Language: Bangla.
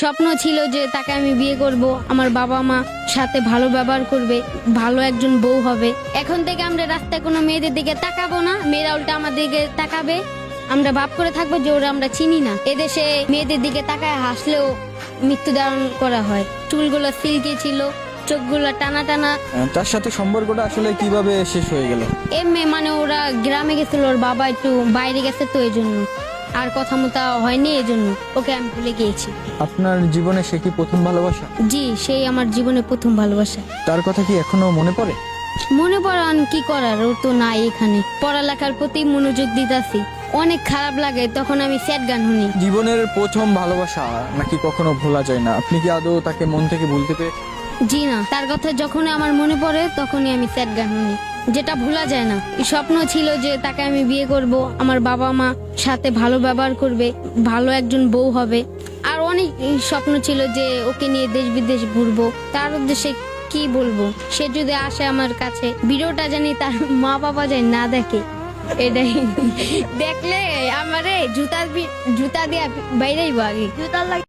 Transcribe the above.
স্বপ্ন ছিল যে তাকে আমি বিয়ে করব, আমার বাবা মা সাথে ভালো ব্যবহার করবে, ভালো একজন বউ হবে। এখন থেকে আমরা রাস্তায় কোনো মেয়েদের দিকে তাকাবো না, মেয়েরা উল্টা আমাদের দিকে তাকাবে। আমরা ভাব করে থাকবো যে ওরা আমরা চিনি না। এদেশে মেয়েদের দিকে তাকায় হাসলেও মৃত্যুদণ্ড করা হয়। চুলগুলো সিল্কি ছিল, চোখগুলো টানা টানা। তার সাথে সম্পর্কটা আসলে কিভাবে শেষ হয়ে গেল? মানে ওরা গ্রামে গেছিল, ওর বাবা একটু বাইরে গেছে তো এই জন্য, আর কথা মতো হয়নি, এই জন্য ওকে আমি ভুলে গিয়েছি। আপনার জীবনে সে কি প্রথম ভালোবাসা? জি, সেই আমার জীবনে প্রথম ভালোবাসা। তার কথা কি এখনো মনে পড়ে? মনে পড়ান কি করার, ও তো নাই এখানে। পড়ালেখার প্রতি মনোযোগ দিতাছি, অনেক খারাপ লাগে তখন আমি স্যাড গান শুনি। জীবনের প্রথম ভালোবাসা নাকি কখনো ভোলা যায় না? আপনি কি আদৌ তাকে মন থেকে ভুলতে পেরে? জি না, তার কথা যখনই আমার মনে পড়ে তখনই আমি স্যাড গান শুনি, যেটা ভোলা যায় না। স্বপ্ন ছিল যে তাকে আমি বিয়ে করব, আমার বাবা মা সাথে ভালো ব্যবহার করবে, ভালো একজন বউ হবে। আর অনেক স্বপ্ন ছিল যে ওকে নিয়ে দেশ বিদেশ ঘুরবো। তার উদ্দেশ্যে কি বলবো, সে যদি আসে আমার কাছে, ভিডিওটা জানি তার মা বাবা যায় না দেখে, এটাই। দেখলে আমারে জুতা দিয়ে বাইরেই আগে জুতা